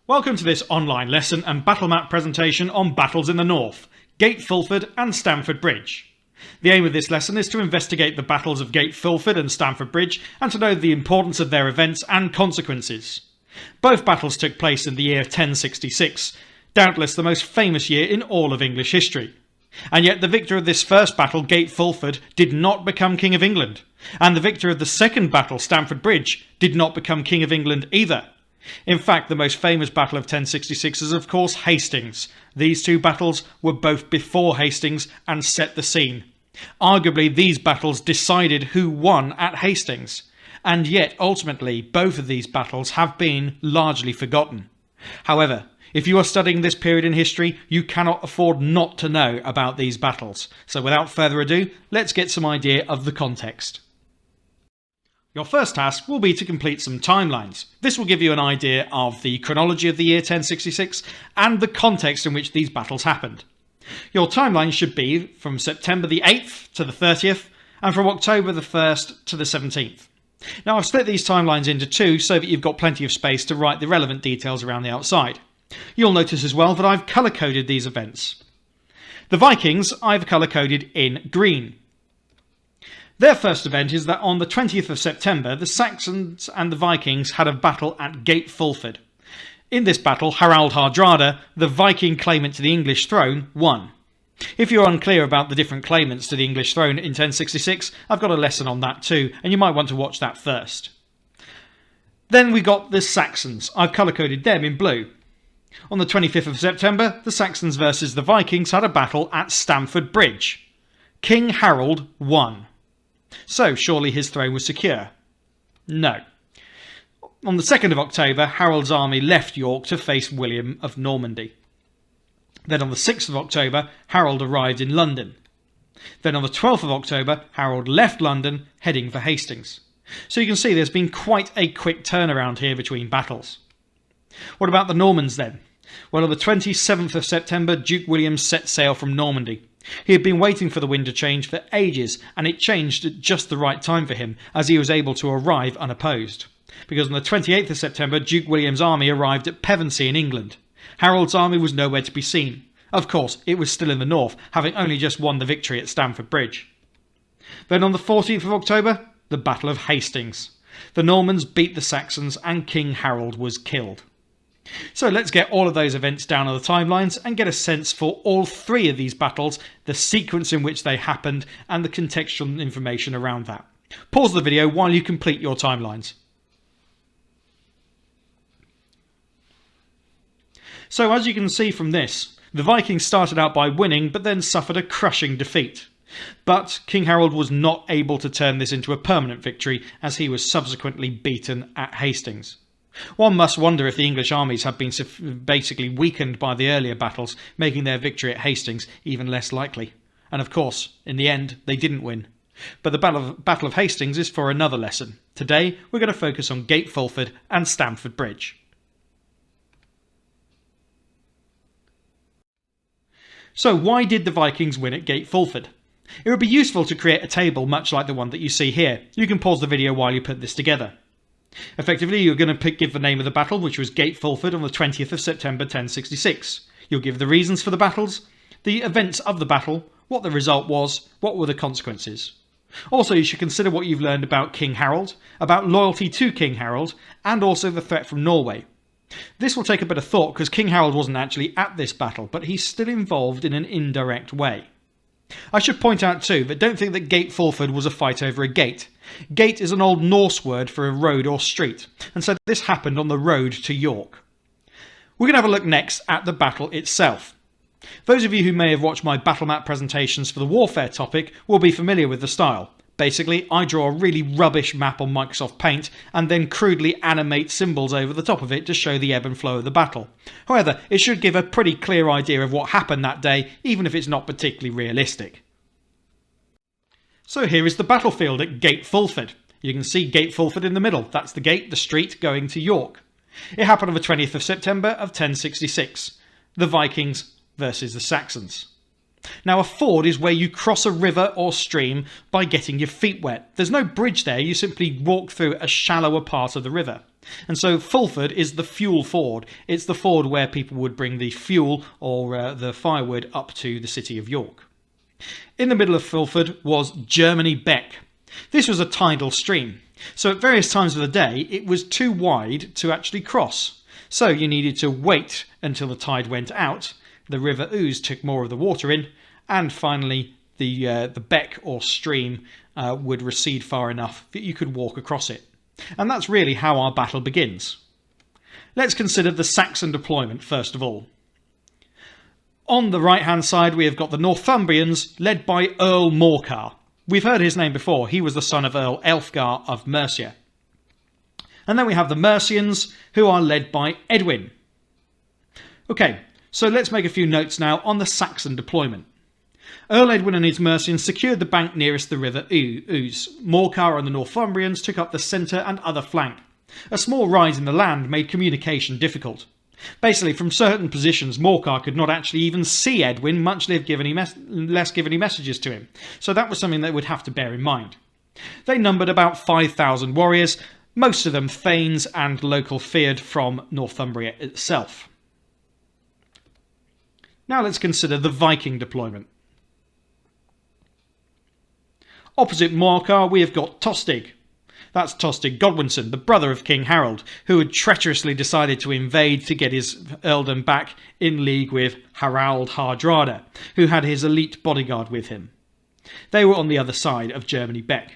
Welcome to this online lesson and battle map presentation on battles in the north, Gate Fulford and Stamford Bridge. The aim of this lesson is to investigate the battles of Gate Fulford and Stamford Bridge and to know the importance of their events and consequences. Both battles took place in the year 1066, doubtless the most famous year in all of English history. And yet the victor of this first battle, Gate Fulford, did not become King of England, and the victor of the second battle, Stamford Bridge, did not become King of England either. In fact, the most famous battle of 1066 is of course Hastings. These two battles were both before Hastings and set the scene. Arguably these battles decided who won at Hastings, and yet ultimately both of these battles have been largely forgotten. However, if you are studying this period in history, you cannot afford not to know about these battles. So without further ado, let's get some idea of the context. Your first task will be to complete some timelines. This will give you an idea of the chronology of the year 1066 and the context in which these battles happened. Your timeline should be from September the 8th to the 30th and from October the 1st to the 17th. Now I've split these timelines into two so that you've got plenty of space to write the relevant details around the outside. You'll notice as well that I've colour-coded these events. The Vikings I've colour-coded in green. Their first event is that on the 20th of September, the Saxons and the Vikings had a battle at Gate Fulford. In this battle, Harald Hardrada, the Viking claimant to the English throne, won. If you're unclear about the different claimants to the English throne in 1066, I've got a lesson on that too, and you might want to watch that first. Then we got the Saxons. I've colour-coded them in blue. On the 25th of September, the Saxons versus the Vikings had a battle at Stamford Bridge. King Harold won. So surely his throne was secure? No. On the 2nd of October, Harold's army left York to face William of Normandy. Then on the 6th of October, Harold arrived in London. Then on the 12th of October, Harold left London, heading for Hastings. So you can see there's been quite a quick turnaround here between battles. What about the Normans then? Well, on the 27th of September, Duke William set sail from Normandy. He had been waiting for the wind to change for ages, and it changed at just the right time for him, as he was able to arrive unopposed. Because on the 28th of September, Duke William's army arrived at Pevensey in England. Harold's army was nowhere to be seen. Of course, it was still in the north, having only just won the victory at Stamford Bridge. Then on the 14th of October, the Battle of Hastings. The Normans beat the Saxons and King Harold was killed. So let's get all of those events down on the timelines and get a sense for all three of these battles, the sequence in which they happened and the contextual information around that. Pause the video while you complete your timelines. So as you can see from this, the Vikings started out by winning but then suffered a crushing defeat. But King Harold was not able to turn this into a permanent victory as he was subsequently beaten at Hastings. One must wonder if the English armies had been basically weakened by the earlier battles, making their victory at Hastings even less likely. And of course, in the end, they didn't win. But the Battle of Hastings is for another lesson. Today, we're going to focus on Gate Fulford and Stamford Bridge. So why did the Vikings win at Gate Fulford? It would be useful to create a table much like the one that you see here. You can pause the video while you put this together. Effectively, you're going to give the name of the battle, which was Gate Fulford on the 20th of September 1066. You'll give the reasons for the battles, the events of the battle, what the result was, what were the consequences. Also, you should consider what you've learned about King Harold, about loyalty to King Harold, and also the threat from Norway. This will take a bit of thought because King Harold wasn't actually at this battle, but he's still involved in an indirect way. I should point out too that don't think that Gate Fulford was a fight over a gate. Gate is an old Norse word for a road or street, and so this happened on the road to York. We're going to have a look next at the battle itself. Those of you who may have watched my battle map presentations for the warfare topic will be familiar with the style. Basically, I draw a really rubbish map on Microsoft Paint and then crudely animate symbols over the top of it to show the ebb and flow of the battle. However, it should give a pretty clear idea of what happened that day, even if it's not particularly realistic. So here is the battlefield at Gate Fulford. You can see Gate Fulford in the middle. That's the gate, the street going to York. It happened on the 20th of September of 1066. The Vikings versus the Saxons. Now a ford is where you cross a river or stream by getting your feet wet. There's no bridge there, you simply walk through a shallower part of the river. And so Fulford is the fuel ford. It's the ford where people would bring the fuel or the firewood up to the city of York. In the middle of Fulford was Germany Beck. This was a tidal stream, so at various times of the day it was too wide to actually cross. So you needed to wait until the tide went out, the River Ouse took more of the water in, and finally the beck or stream would recede far enough that you could walk across it. And that's really how our battle begins. Let's consider the Saxon deployment first of all. On the right hand side we have got the Northumbrians led by Earl Morcar. We've heard his name before, he was the son of Earl Elfgar of Mercia. And then we have the Mercians, who are led by Edwin. Okay, so let's make a few notes now on the Saxon deployment. Earl Edwin and his Mercians secured the bank nearest the River Ouse. Morcar and the Northumbrians took up the centre and other flank. A small rise in the land made communication difficult. Basically, from certain positions, Morcar could not actually even see Edwin, much less give any messages to him. So that was something they would have to bear in mind. They numbered about 5,000 warriors, most of them thanes and local feared from Northumbria itself. Now let's consider the Viking deployment. Opposite Morcar we have got Tostig. That's Tostig Godwinson, the brother of King Harold, who had treacherously decided to invade to get his earldom back in league with Harald Hardrada, who had his elite bodyguard with him. They were on the other side of Germany Beck.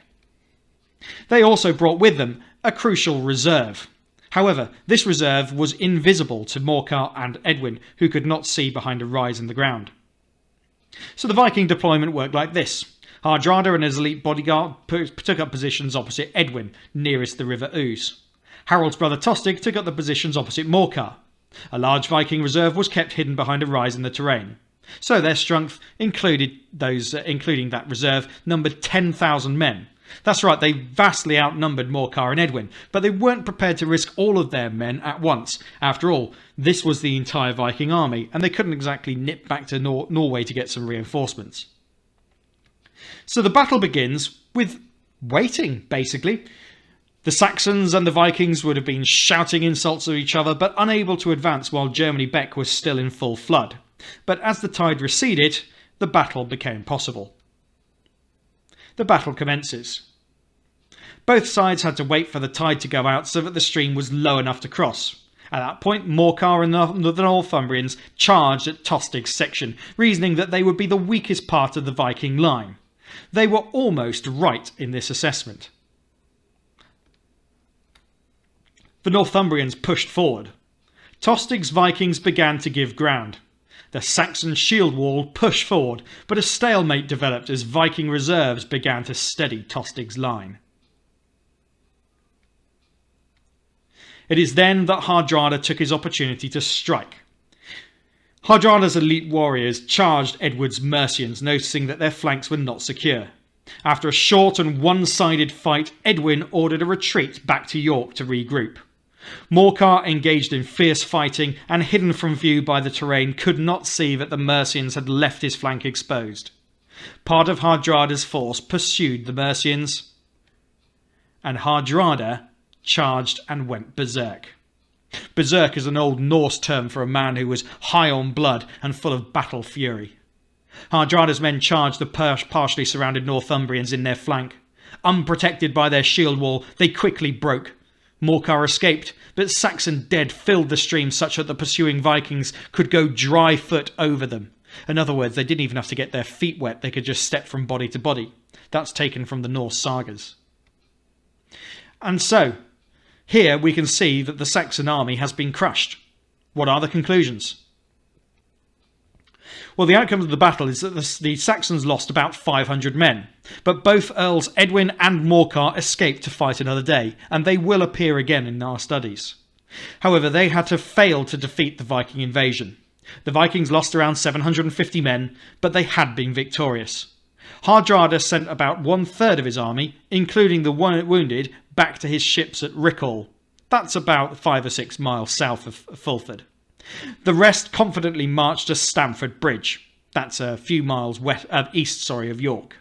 They also brought with them a crucial reserve. However, this reserve was invisible to Morcar and Edwin, who could not see behind a rise in the ground. So the Viking deployment worked like this. Hardrada and his elite bodyguard took up positions opposite Edwin, nearest the River Ouse. Harold's brother Tostig took up the positions opposite Morcar. A large Viking reserve was kept hidden behind a rise in the terrain. So their strength, including that reserve, numbered 10,000 men. That's right, they vastly outnumbered Morcar and Edwin, but they weren't prepared to risk all of their men at once. After all, this was the entire Viking army, and they couldn't exactly nip back to Norway to get some reinforcements. So the battle begins with waiting, basically. The Saxons and the Vikings would have been shouting insults at each other, but unable to advance while Germany Beck was still in full flood. But as the tide receded, the battle became possible. The battle commences. Both sides had to wait for the tide to go out so that the stream was low enough to cross. At that point, Morcar and the Northumbrians charged at Tostig's section, reasoning that they would be the weakest part of the Viking line. They were almost right in this assessment. The Northumbrians pushed forward. Tostig's Vikings began to give ground. The Saxon shield wall pushed forward, but a stalemate developed as Viking reserves began to steady Tostig's line. It is then that Hardrada took his opportunity to strike. Hardrada's elite warriors charged Edward's Mercians, noticing that their flanks were not secure. After a short and one-sided fight, Edwin ordered a retreat back to York to regroup. Morcar, engaged in fierce fighting and hidden from view by the terrain, could not see that the Mercians had left his flank exposed. Part of Hardrada's force pursued the Mercians, and Hardrada charged and went berserk. Berserk is an old Norse term for a man who was high on blood and full of battle fury. Hardrada's men charged the partially surrounded Northumbrians in their flank. Unprotected by their shield wall, they quickly broke. Morcar escaped, but Saxon dead filled the stream such that the pursuing Vikings could go dry foot over them. In other words, they didn't even have to get their feet wet, they could just step from body to body. That's taken from the Norse sagas. And so, here we can see that the Saxon army has been crushed. What are the conclusions? Well, the outcome of the battle is that the Saxons lost about 500 men, but both Earls Edwin and Morcar escaped to fight another day, and they will appear again in our studies. However, they had to fail to defeat the Viking invasion. The Vikings lost around 750 men, but they had been victorious. Hardrada sent about 1/3 of his army, including the wounded, back to his ships at Rickall. That's about 5 or 6 miles south of Fulford. The rest confidently marched to Stamford Bridge. That's a few miles east of York.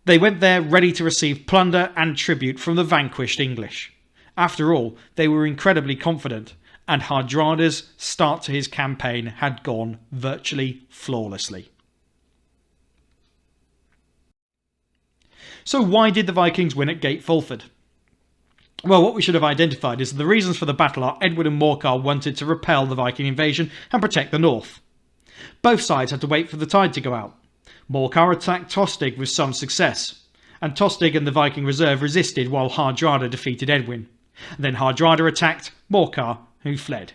They went there ready to receive plunder and tribute from the vanquished English. After all, they were incredibly confident, and Hardrada's start to his campaign had gone virtually flawlessly. So why did the Vikings win at Gate Fulford? Well, what we should have identified is that the reasons for the battle are Edwin and Morcar wanted to repel the Viking invasion and protect the north. Both sides had to wait for the tide to go out. Morcar attacked Tostig with some success, and Tostig and the Viking reserve resisted while Hardrada defeated Edwin. Then Hardrada attacked Morcar, who fled.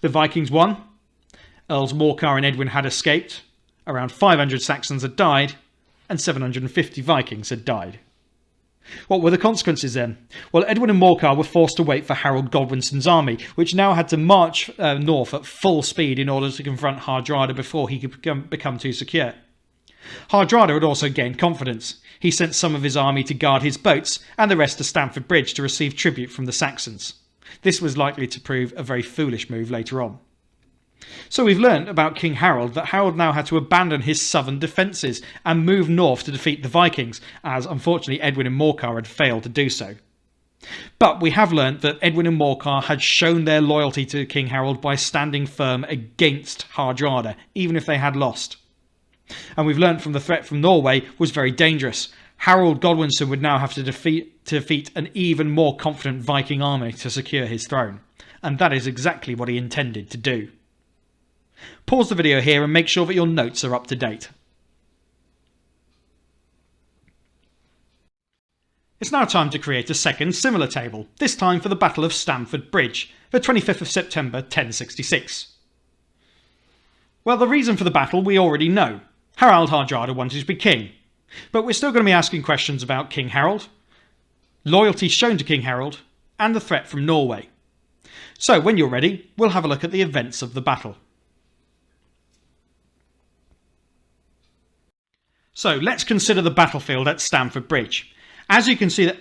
The Vikings won. Earls Morcar and Edwin had escaped. Around 500 Saxons had died, and 750 Vikings had died. What were the consequences then? Well, Edwin and Morcar were forced to wait for Harold Godwinson's army, which now had to march north at full speed in order to confront Hardrada before he could become too secure. Hardrada had also gained confidence. He sent some of his army to guard his boats and the rest to Stamford Bridge to receive tribute from the Saxons. This was likely to prove a very foolish move later on. So we've learnt about King Harold that Harold now had to abandon his southern defences and move north to defeat the Vikings, as unfortunately Edwin and Morcar had failed to do so. But we have learnt that Edwin and Morcar had shown their loyalty to King Harold by standing firm against Hardrada, even if they had lost. And we've learnt from the threat from Norway was very dangerous. Harold Godwinson would now have to defeat an even more confident Viking army to secure his throne. And that is exactly what he intended to do. Pause the video here and make sure that your notes are up to date. It's now time to create a second similar table, this time for the Battle of Stamford Bridge, the 25th of September 1066. Well, the reason for the battle we already know. Harald Hardrada wanted to be king. But we're still going to be asking questions about King Harold, loyalty shown to King Harold, and the threat from Norway. So when you're ready, we'll have a look at the events of the battle. So let's consider the battlefield at Stamford Bridge. As you can see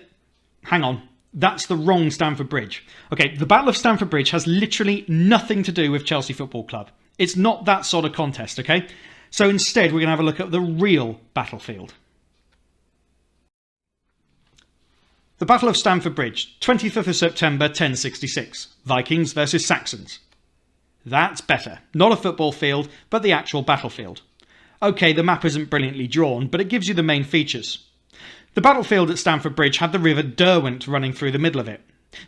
hang on, that's the wrong Stamford Bridge. Okay, the Battle of Stamford Bridge has literally nothing to do with Chelsea Football Club. It's not that sort of contest, okay? So instead we're going to have a look at the real battlefield. The Battle of Stamford Bridge, 25th of September 1066. Vikings versus Saxons. That's better. Not a football field, but the actual battlefield. Okay, the map isn't brilliantly drawn, but it gives you the main features. The battlefield at Stamford Bridge had the River Derwent running through the middle of it.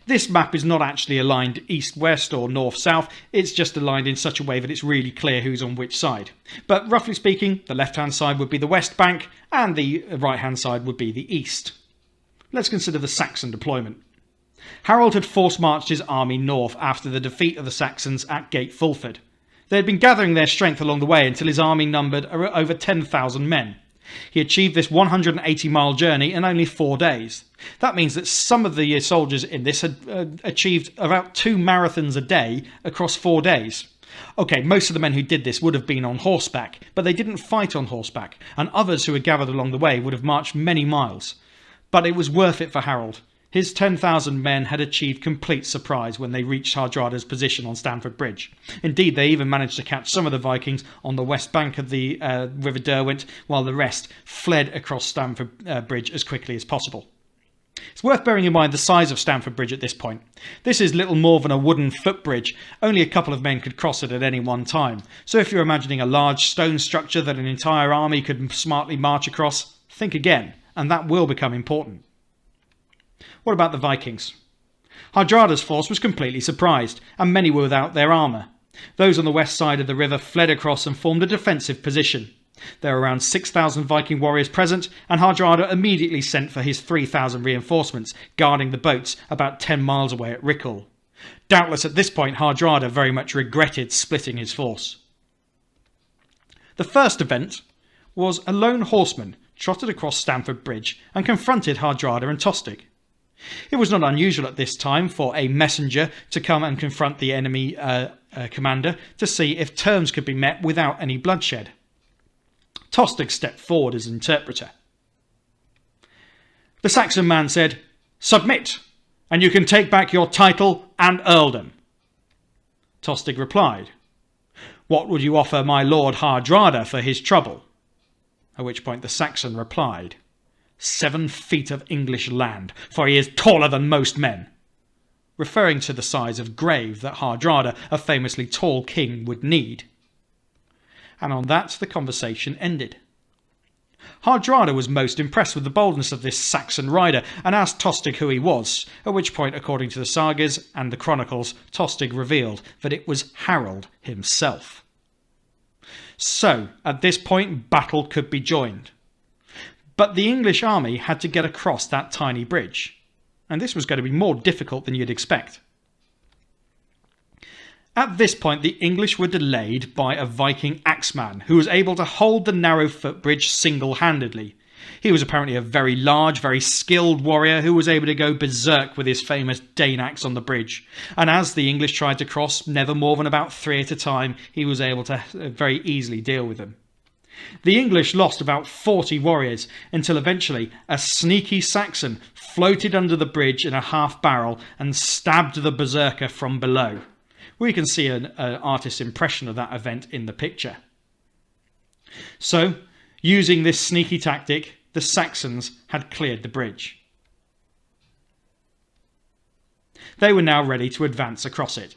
This map is not actually aligned east-west or north-south, it's just aligned in such a way that it's really clear who's on which side. But roughly speaking, the left-hand side would be the west bank, and the right-hand side would be the east. Let's consider the Saxon deployment. Harold had force-marched his army north after the defeat of the Saxons at Gate Fulford. They had been gathering their strength along the way until his army numbered over 10,000 men. He achieved this 180-mile journey in only 4 days. That means that some of the soldiers in this had achieved about 2 marathons a day across 4 days. Okay, most of the men who did this would have been on horseback, but they didn't fight on horseback, and others who had gathered along the way would have marched many miles. But it was worth it for Harold. His 10,000 men had achieved complete surprise when they reached Hardrada's position on Stamford Bridge. Indeed, they even managed to catch some of the Vikings on the west bank of the River Derwent, while the rest fled across Stamford Bridge as quickly as possible. It's worth bearing in mind the size of Stamford Bridge at this point. This is little more than a wooden footbridge. Only a couple of men could cross it at any one time. So if you're imagining a large stone structure that an entire army could smartly march across, think again, and that will become important. What about the Vikings? Hardrada's force was completely surprised, and many were without their armour. Those on the west side of the river fled across and formed a defensive position. There were around 6,000 Viking warriors present, and Hardrada immediately sent for his 3,000 reinforcements, guarding the boats about 10 miles away at Rickle. Doubtless at this point Hardrada very much regretted splitting his force. The first event was a lone horseman trotted across Stamford Bridge and confronted Hardrada and Tostig. It was not unusual at this time for a messenger to come and confront the enemy commander to see if terms could be met without any bloodshed. Tostig stepped forward as interpreter. The Saxon man said, "Submit, and you can take back your title and earldom." Tostig replied, "What would you offer my lord Hardrada for his trouble?" At which point the Saxon replied, 7 feet of English land, for he is taller than most men," referring to the size of grave that Hardrada, a famously tall king, would need. And on that the conversation ended. Hardrada was most impressed with the boldness of this Saxon rider and asked Tostig who he was, at which point, according to the sagas and the chronicles, Tostig revealed that it was Harold himself. So, at this point, battle could be joined. But the English army had to get across that tiny bridge, and this was going to be more difficult than you'd expect. At this point, the English were delayed by a Viking axeman who was able to hold the narrow footbridge single-handedly. He was apparently a very large, very skilled warrior who was able to go berserk with his famous Dane axe on the bridge. And as the English tried to cross, never more than about 3 at a time, he was able to very easily deal with them. The English lost about 40 warriors until eventually a sneaky Saxon floated under the bridge in a half barrel and stabbed the berserker from below. We can see an artist's impression of that event in the picture. So, using this sneaky tactic, the Saxons had cleared the bridge. They were now ready to advance across it.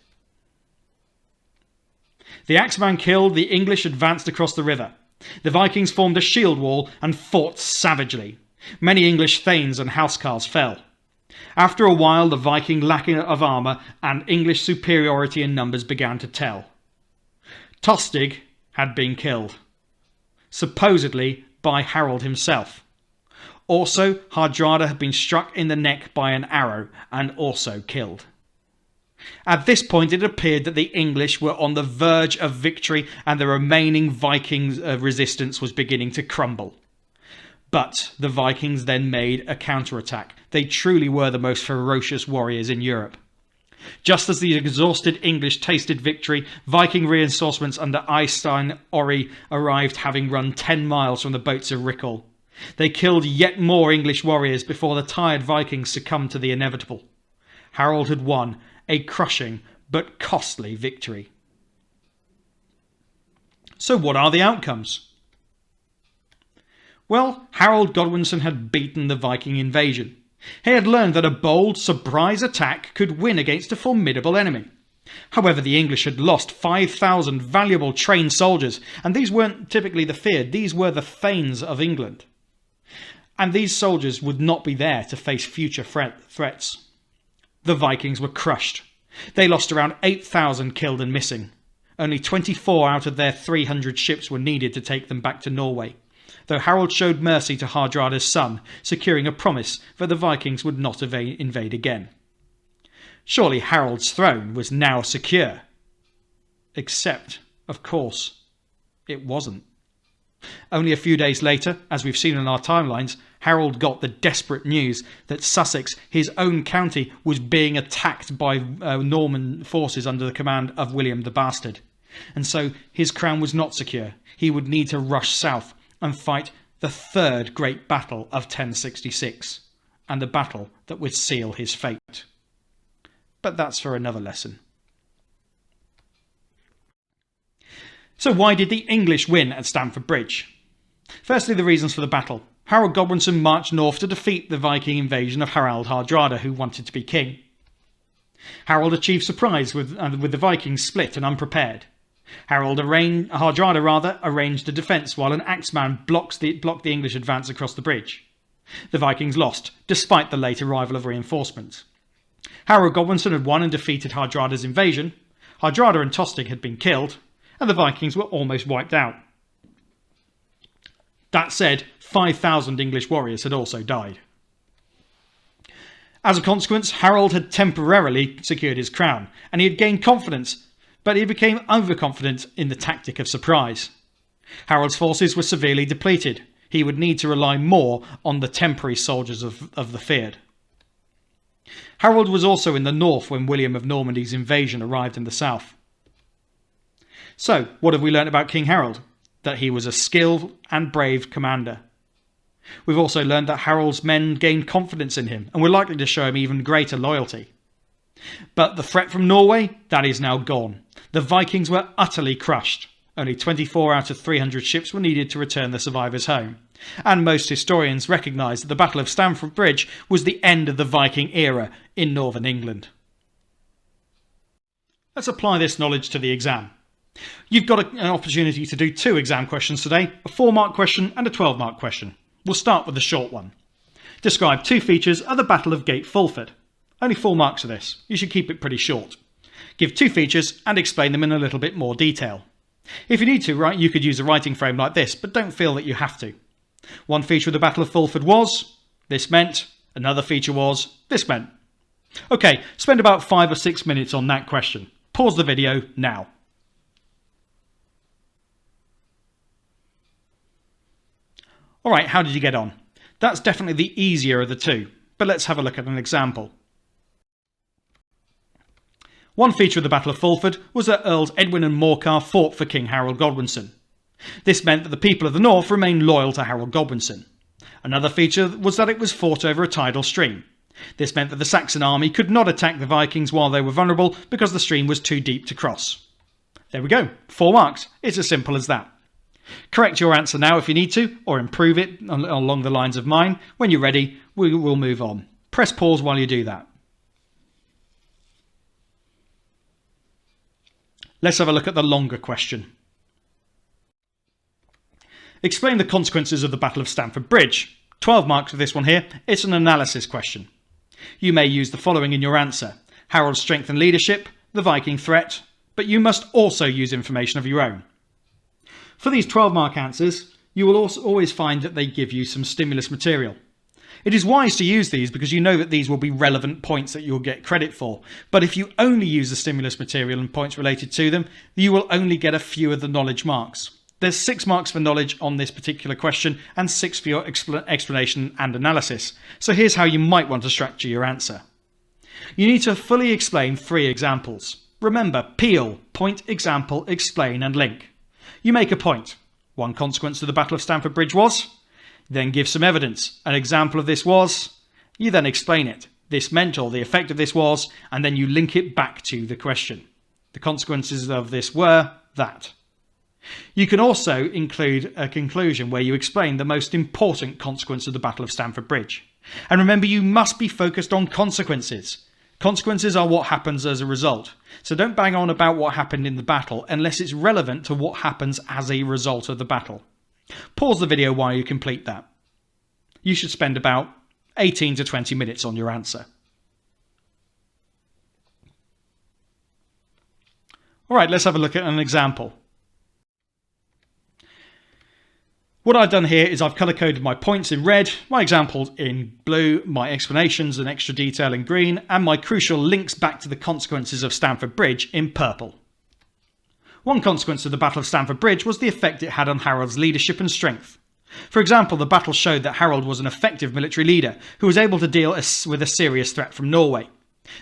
The axeman killed, the English advanced across the river. The Vikings formed a shield wall and fought savagely. Many English thanes and housecarls fell. After a while, the Viking lack of armour and English superiority in numbers began to tell. Tostig had been killed, supposedly by Harold himself. Also, Hardrada had been struck in the neck by an arrow and also killed. At this point, it appeared that the English were on the verge of victory and the remaining Viking resistance was beginning to crumble. But the Vikings then made a counterattack. They truly were the most ferocious warriors in Europe. Just as the exhausted English tasted victory, Viking reinforcements under Eystein Orri arrived, having run 10 miles from the boats of Rickle. They killed yet more English warriors before the tired Vikings succumbed to the inevitable. Harold had won a crushing but costly victory. So what are the outcomes? Well, Harold Godwinson had beaten the Viking invasion. He had learned that a bold, surprise attack could win against a formidable enemy. However, the English had lost 5,000 valuable trained soldiers, and these weren't typically the feared, these were the thanes of England. And these soldiers would not be there to face future threats. The Vikings were crushed. They lost around 8,000 killed and missing. Only 24 out of their 300 ships were needed to take them back to Norway, though Harold showed mercy to Hardrada's son, securing a promise that the Vikings would not invade again. Surely Harold's throne was now secure. Except, of course, it wasn't. Only a few days later, as we've seen in our timelines, Harold got the desperate news that Sussex, his own county, was being attacked by Norman forces under the command of William the Bastard. And so his crown was not secure. He would need to rush south and fight the third great battle of 1066, and the battle that would seal his fate. But that's for another lesson. So why did the English win at Stamford Bridge? Firstly, the reasons for the battle. Harold Godwinson marched north to defeat the Viking invasion of Harald Hardrada, who wanted to be king. Harold achieved surprise with the Vikings split and unprepared. Hardrada arranged a defence while an axeman blocked the English advance across the bridge. The Vikings lost, despite the late arrival of reinforcements. Harold Godwinson had won and defeated Hardrada's invasion. Hardrada and Tostig had been killed, and the Vikings were almost wiped out. That said, 5,000 English warriors had also died. As a consequence, Harold had temporarily secured his crown, and he had gained confidence, but he became overconfident in the tactic of surprise. Harold's forces were severely depleted. He would need to rely more on the temporary soldiers of the feared. Harold was also in the north when William of Normandy's invasion arrived in the south. So, what have we learnt about King Harold? That he was a skilled and brave commander. We've also learned that Harold's men gained confidence in him and were likely to show him even greater loyalty. But the threat from Norway, that is now gone. The Vikings were utterly crushed. Only 24 out of 300 ships were needed to return the survivors home, and most historians recognise that the Battle of Stamford Bridge was the end of the Viking era in northern England. Let's apply this knowledge to the exam. You've got an opportunity to do 2 exam questions today, a 4-mark question and a 12-mark question. We'll start with the short one. Describe 2 features of the Battle of Gate Fulford. Only 4 marks for this. You should keep it pretty short. Give 2 features and explain them in a little bit more detail. If you need to, you could use a writing frame like this, but don't feel that you have to. One feature of the Battle of Fulford was, this meant. Another feature was, this meant. Okay, spend about 5 or 6 minutes on that question. Pause the video now. Alright, how did you get on? That's definitely the easier of the 2, but let's have a look at an example. One feature of the Battle of Fulford was that Earls Edwin and Morcar fought for King Harold Godwinson. This meant that the people of the north remained loyal to Harold Godwinson. Another feature was that it was fought over a tidal stream. This meant that the Saxon army could not attack the Vikings while they were vulnerable because the stream was too deep to cross. There we go, 4 marks. It's as simple as that. Correct your answer now if you need to, or improve it along the lines of mine. When you're ready, we will move on. Press pause while you do that. Let's have a look at the longer question. Explain the consequences of the Battle of Stamford Bridge. 12 marks for this one here. It's an analysis question. You may use the following in your answer: Harold's strength and leadership, the Viking threat, but you must also use information of your own. For these 12-mark answers, you will also always find that they give you some stimulus material. It is wise to use these because you know that these will be relevant points that you'll get credit for. But if you only use the stimulus material and points related to them, you will only get a few of the knowledge marks. There's 6 marks for knowledge on this particular question and 6 for your explanation and analysis. So here's how you might want to structure your answer. You need to fully explain 3 examples. Remember, peel, point, example, explain and link. You make a point. One consequence of the Battle of Stamford Bridge was. Then give some evidence. An example of this was. You then explain it. This meant, or the effect of this was, and then you link it back to the question. The consequences of this were that. You can also include a conclusion where you explain the most important consequence of the Battle of Stamford Bridge. And remember, you must be focused on consequences. Consequences are what happens as a result. So don't bang on about what happened in the battle unless it's relevant to what happens as a result of the battle. Pause the video while you complete that. You should spend about 18 to 20 minutes on your answer. Alright, let's have a look at an example. What I've done here is I've colour coded my points in red, my examples in blue, my explanations and extra detail in green, and my crucial links back to the consequences of Stamford Bridge in purple. One consequence of the Battle of Stamford Bridge was the effect it had on Harold's leadership and strength. For example, the battle showed that Harold was an effective military leader who was able to deal with a serious threat from Norway.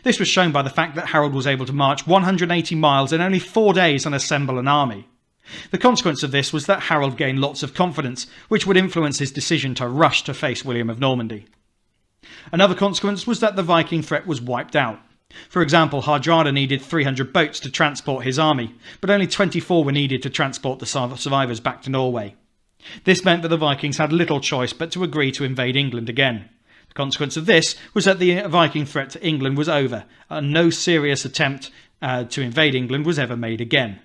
This was shown by the fact that Harold was able to march 180 miles in only 4 days and assemble an army. The consequence of this was that Harold gained lots of confidence, which would influence his decision to rush to face William of Normandy. Another consequence was that the Viking threat was wiped out. For example, Hardrada needed 300 boats to transport his army, but only 24 were needed to transport the survivors back to Norway. This meant that the Vikings had little choice but to agree to invade England again. The consequence of this was that the Viking threat to England was over, and no serious attempt to invade England was ever made again.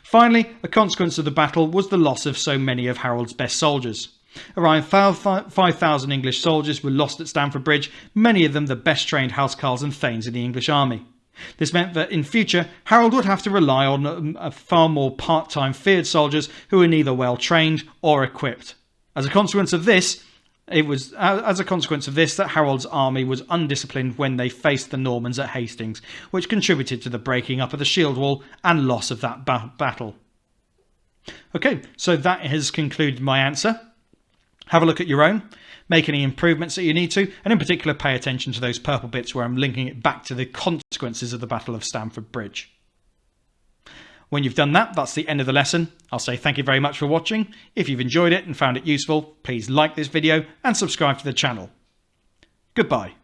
Finally, a consequence of the battle was the loss of so many of Harold's best soldiers. Around 5,000 English soldiers were lost at Stamford Bridge, many of them the best trained housecarls and thanes in the English army. This meant that in future, Harold would have to rely on far more part-time feared soldiers who were neither well trained or equipped. As a consequence of this, that Harold's army was undisciplined when they faced the Normans at Hastings, which contributed to the breaking up of the shield wall and loss of that battle. Okay, so that has concluded my answer. Have a look at your own, make any improvements that you need to, and in particular pay attention to those purple bits where I'm linking it back to the consequences of the Battle of Stamford Bridge. When you've done that, that's the end of the lesson. I'll say thank you very much for watching. If you've enjoyed it and found it useful, please like this video and subscribe to the channel. Goodbye.